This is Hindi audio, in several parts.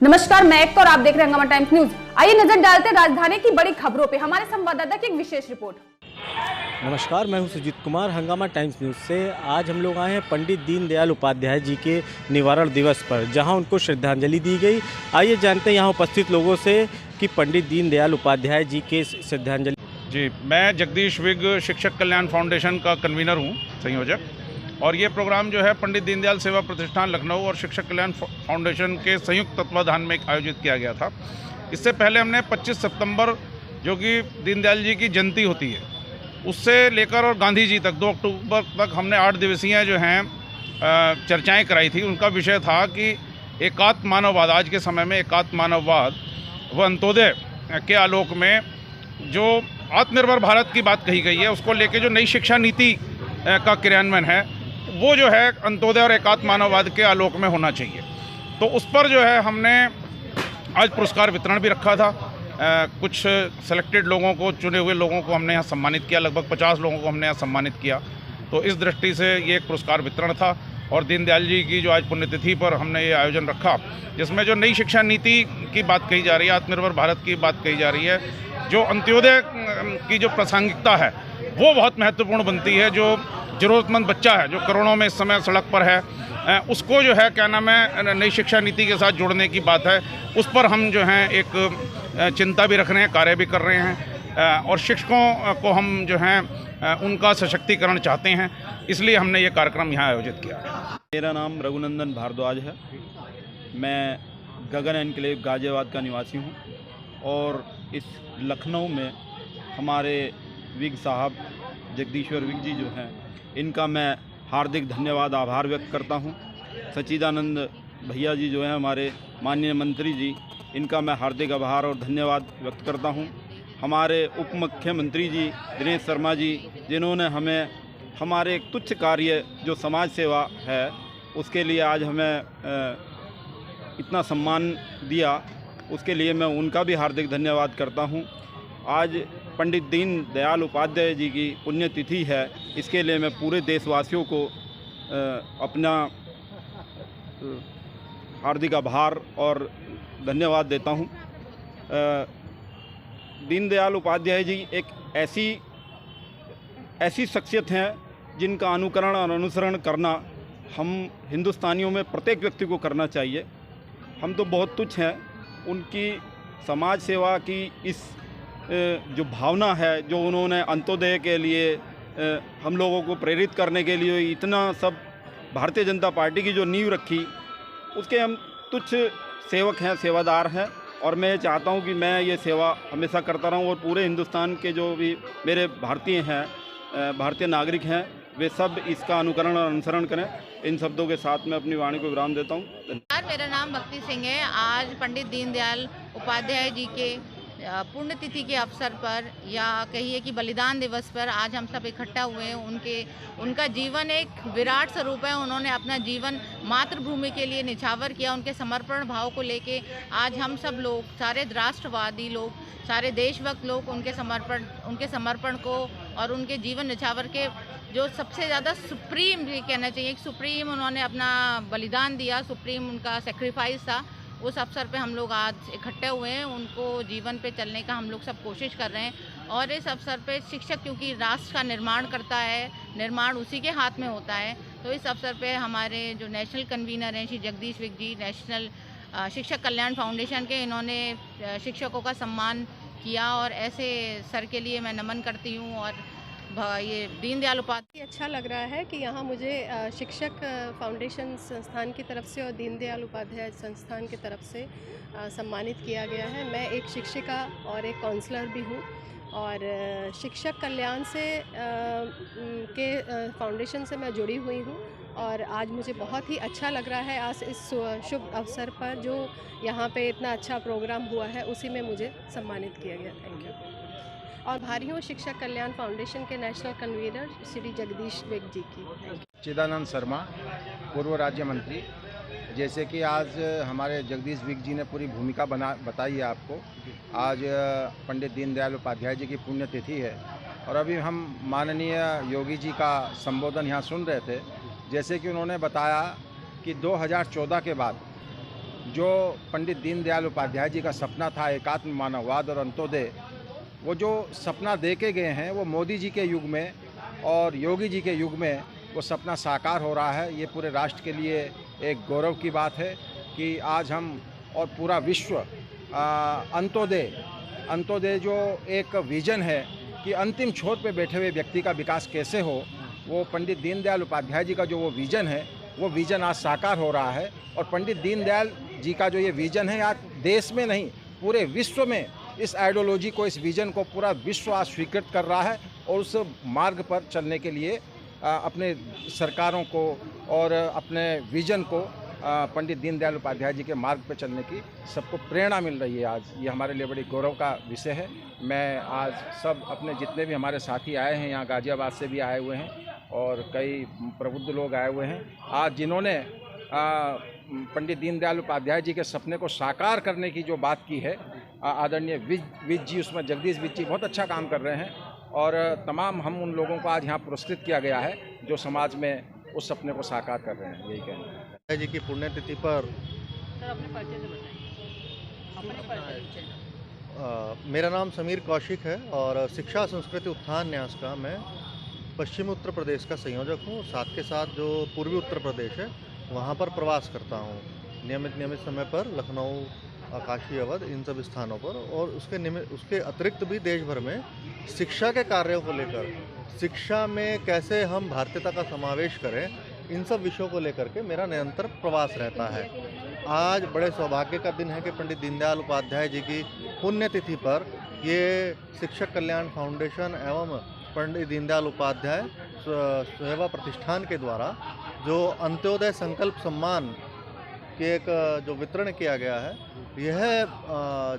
नमस्कार, मैं एक और आप देख रहे हैं हंगामा टाइम्स न्यूज। आइए नजर डालते हैं राजधानी की बड़ी खबरों पे। हमारे संवाददाता की एक विशेष रिपोर्ट। नमस्कार, मैं हूं सुजीत कुमार। हंगामा टाइम्स न्यूज़ से आज हम लोग आए हैं पंडित दीनदयाल उपाध्याय जी के निवारण दिवस पर, जहां उनको श्रद्धांजलि दी गई। आइए जानते हैं यहाँ उपस्थित लोगों से कि पंडित दीनदयाल उपाध्याय जी के श्रद्धांजलि। जी, मैं जगदीश विग शिक्षक कल्याण फाउंडेशन का कन्वीनर हूँ, संयोजक। और ये प्रोग्राम जो है पंडित दीनदयाल सेवा प्रतिष्ठान लखनऊ और शिक्षक कल्याण फाउंडेशन के संयुक्त तत्वाधान में आयोजित किया गया था। इससे पहले हमने 25 सितंबर जो कि दीनदयाल जी की जयंती होती है, उससे लेकर और गांधी जी तक 2 अक्टूबर तक हमने 8 दिवसीय जो हैं चर्चाएं कराई थी। उनका विषय था कि एकात्म मानववाद, आज के समय में एकात्म मानववाद व अंत्योदय के आलोक में जो आत्मनिर्भर भारत की बात कही गई है, उसको लेके जो नई शिक्षा नीति का क्रियान्वयन है, वो जो है अंत्योदय और एकात्म मानववाद के आलोक में होना चाहिए। तो उस पर जो है हमने आज पुरस्कार वितरण भी रखा था। कुछ सेलेक्टेड लोगों को, चुने हुए लोगों को हमने यहाँ सम्मानित किया। लगभग 50 लोगों को हमने यहाँ सम्मानित किया। तो इस दृष्टि से ये एक पुरस्कार वितरण था। और दीनदयाल जी की जो आज पुण्यतिथि पर हमने ये आयोजन रखा, जिसमें जो नई शिक्षा नीति की बात कही जा रही है, आत्मनिर्भर भारत की बात कही जा रही है, जो अंत्योदय की जो प्रासंगिकता है वो बहुत महत्वपूर्ण बनती है। जो ज़रूरतमंद बच्चा है, जो करोड़ों में इस समय सड़क पर है, उसको जो है क्या नाम है, नई शिक्षा नीति के साथ जोड़ने की बात है। उस पर हम जो हैं एक चिंता भी रख रहे हैं, कार्य भी कर रहे हैं। और शिक्षकों को हम जो हैं उनका सशक्तिकरण चाहते हैं, इसलिए हमने ये कार्यक्रम यहाँ आयोजित किया। मेरा नाम रघुनंदन भारद्वाज है। मैं गगन एनक्लेव गाजियाबाद का निवासी हूँ और इस लखनऊ में हमारे विग साहब जगदीश्वर विग जी जो हैं, इनका मैं हार्दिक धन्यवाद, आभार व्यक्त करता हूं। सच्चिदानंद भैया जी जो हैं हमारे माननीय मंत्री जी, इनका मैं हार्दिक आभार और धन्यवाद व्यक्त करता हूं। हमारे उप मुख्यमंत्री जी दिनेश शर्मा जी, जिन्होंने हमें हमारे एक तुच्छ कार्य जो समाज सेवा है, उसके लिए आज हमें इतना सम्मान दिया, उसके लिए मैं उनका भी हार्दिक धन्यवाद करता हूं। आज पंडित दीनदयाल उपाध्याय जी की पुण्यतिथि है, इसके लिए मैं पूरे देशवासियों को अपना हार्दिक आभार और धन्यवाद देता हूं। दीनदयाल उपाध्याय जी एक ऐसी शख्सियत हैं जिनका अनुकरण और अनुसरण करना हम हिंदुस्तानियों में प्रत्येक व्यक्ति को करना चाहिए। हम तो बहुत तुच्छ हैं, उनकी समाज सेवा की इस जो भावना है, जो उन्होंने अंत्योदय के लिए हम लोगों को प्रेरित करने के लिए इतना सब भारतीय जनता पार्टी की जो नींव रखी, उसके हम तुच्छ सेवक हैं, सेवादार हैं। और मैं चाहता हूं कि मैं ये सेवा हमेशा करता रहूं और पूरे हिंदुस्तान के जो भी मेरे भारतीय हैं, भारतीय नागरिक हैं, वे सब इसका अनुकरण और अनुसरण करें। इन शब्दों के साथ मैं अपनी वाणी को विराम देता हूँ। मेरा नाम भक्ति सिंह है। आज पंडित दीनदयाल उपाध्याय जी के पुण्यतिथि के अवसर पर, या कहिए कि बलिदान दिवस पर आज हम सब इकट्ठा हुए हैं। उनका जीवन एक विराट स्वरूप है। उन्होंने अपना जीवन मातृभूमि के लिए निछावर किया। उनके समर्पण भाव को लेके आज हम सब लोग, सारे राष्ट्रवादी लोग, सारे देशभक्त लोग उनके समर्पण को और उनके जीवन निछावर के जो सबसे ज़्यादा सुप्रीम, ये कहना चाहिए कि सुप्रीम उन्होंने अपना बलिदान दिया, सुप्रीम उनका सेक्रीफाइस था। उस अवसर पे हम लोग आज इकट्ठे हुए हैं। उनको जीवन पे चलने का हम लोग सब कोशिश कर रहे हैं। और इस अवसर पे शिक्षक, क्योंकि राष्ट्र का निर्माण करता है, निर्माण उसी के हाथ में होता है, तो इस अवसर पे हमारे जो नेशनल कन्वीनर हैं श्री जगदीश विग जी, नेशनल शिक्षक कल्याण फाउंडेशन के, इन्होंने शिक्षकों का सम्मान किया। और ऐसे सर के लिए मैं नमन करती हूँ। और ये दीनदयाल उपाध्याय, अच्छा लग रहा है कि यहाँ मुझे शिक्षक फाउंडेशन संस्थान की तरफ से और दीनदयाल उपाध्याय संस्थान की तरफ से सम्मानित किया गया है। मैं एक शिक्षिका और एक काउंसलर भी हूँ और शिक्षक कल्याण से के फाउंडेशन से मैं जुड़ी हुई हूँ। और आज मुझे बहुत ही अच्छा लग रहा है, आज इस शुभ अवसर पर जो यहाँ पे इतना अच्छा प्रोग्राम हुआ है, उसी में मुझे सम्मानित किया गया। Thank you. और भारी हूँ शिक्षक कल्याण फाउंडेशन के नेशनल कन्वीनर श्री जगदीश विग जी की। सच्चिदानंद शर्मा, पूर्व राज्य मंत्री। जैसे कि आज हमारे जगदीश विग जी ने पूरी भूमिका बताई है आपको। आज पंडित दीनदयाल उपाध्याय जी की पुण्यतिथि है और अभी हम माननीय योगी जी का संबोधन यहाँ सुन रहे थे। जैसे कि उन्होंने बताया कि 2014 के बाद जो पंडित दीनदयाल उपाध्याय जी का सपना था एकात्म मानववाद और अंत्योदय, वो जो सपना दे के गए हैं वो मोदी जी के युग में और योगी जी के युग में वो सपना साकार हो रहा है। ये पूरे राष्ट्र के लिए एक गौरव की बात है कि आज हम और पूरा विश्व अंत्योदय जो एक विज़न है कि अंतिम छोर पे बैठे हुए व्यक्ति का विकास कैसे हो, वो पंडित दीनदयाल उपाध्याय जी का जो वो विज़न है, वो विज़न आज साकार हो रहा है। और पंडित दीनदयाल जी का जो ये विज़न है आज देश में नहीं पूरे विश्व में इस आइडियोलॉजी को, इस विज़न को पूरा विश्व आज स्वीकृत कर रहा है और उस मार्ग पर चलने के लिए अपने सरकारों को और अपने विज़न को पंडित दीनदयाल उपाध्याय जी के मार्ग पर चलने की सबको प्रेरणा मिल रही है। आज ये हमारे लिए बड़ी गौरव का विषय है। मैं आज सब अपने जितने भी हमारे साथी आए हैं, यहाँ गाज़ियाबाद से भी आए हुए हैं और कई प्रबुद्ध लोग आए हुए हैं, आज जिन्होंने पंडित दीनदयाल उपाध्याय जी के सपने को साकार करने की जो बात की है, आदरणीय विज जी, उसमें जगदीश विज जी बहुत अच्छा काम कर रहे हैं और तमाम हम उन लोगों को आज यहाँ पुरस्कृत किया गया है जो समाज में उस सपने को साकार कर रहे हैं। यही कहना है जी की पुण्यतिथि पर मेरा नाम समीर कौशिक है और शिक्षा संस्कृति उत्थान न्यास का मैं पश्चिमी उत्तर प्रदेश का संयोजक हूँ। साथ के साथ जो पूर्वी उत्तर प्रदेश है वहाँ पर प्रवास करता हूँ नियमित समय पर, लखनऊ, काशी, अवध, इन सब स्थानों पर। और उसके अतिरिक्त भी देश भर में शिक्षा के कार्यों को लेकर, शिक्षा में कैसे हम भारतीयता का समावेश करें, इन सब विषयों को लेकर के मेरा निरंतर प्रवास रहता है। आज बड़े सौभाग्य का दिन है कि पंडित दीनदयाल उपाध्याय जी की पुण्यतिथि पर ये शिक्षक कल्याण फाउंडेशन एवं पंडित दीनदयाल उपाध्याय सेवा प्रतिष्ठान के द्वारा जो अंत्योदय संकल्प सम्मान के एक जो वितरण किया गया है, यह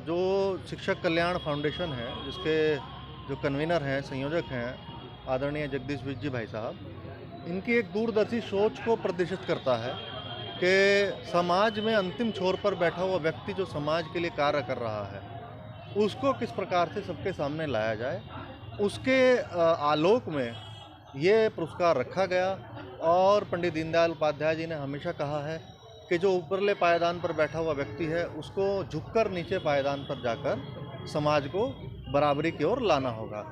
जो शिक्षक कल्याण फाउंडेशन है जिसके जो कन्वीनर हैं, संयोजक हैं आदरणीय जगदीश विज जी भाई साहब, इनकी एक दूरदर्शी सोच को प्रदर्शित करता है कि समाज में अंतिम छोर पर बैठा हुआ व्यक्ति जो समाज के लिए कार्य कर रहा है उसको किस प्रकार से सबके सामने लाया जाए। उसके आलोक में ये पुरस्कार रखा गया और पंडित दीनदयाल उपाध्याय जी ने हमेशा कहा है कि जो ऊपरले पायदान पर बैठा हुआ व्यक्ति है उसको झुककर नीचे पायदान पर जाकर समाज को बराबरी की ओर लाना होगा।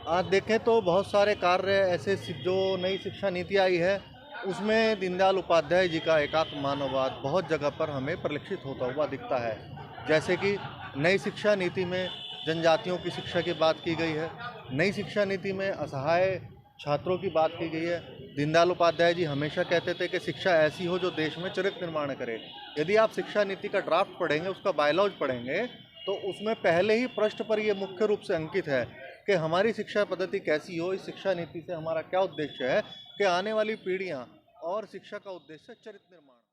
आज देखें तो बहुत सारे कार्य ऐसे जो नई शिक्षा नीति आई है उसमें दीनदयाल उपाध्याय जी का एकात्म मानववाद बहुत जगह पर हमें परिलक्षित होता हुआ दिखता है। जैसे कि नई शिक्षा नीति में जनजातियों की शिक्षा की बात की गई है, नई शिक्षा नीति में असहाय छात्रों की बात की गई है। दीनदयाल उपाध्याय जी हमेशा कहते थे कि शिक्षा ऐसी हो जो देश में चरित्र निर्माण करे। यदि आप शिक्षा नीति का ड्राफ्ट पढ़ेंगे, उसका बायलॉज पढ़ेंगे, तो उसमें पहले ही पृष्ठ पर ये मुख्य रूप से अंकित है कि हमारी शिक्षा पद्धति कैसी हो, इस शिक्षा नीति से हमारा क्या उद्देश्य है कि आने वाली पीढ़ियाँ और शिक्षा का उद्देश्य चरित्र निर्माण।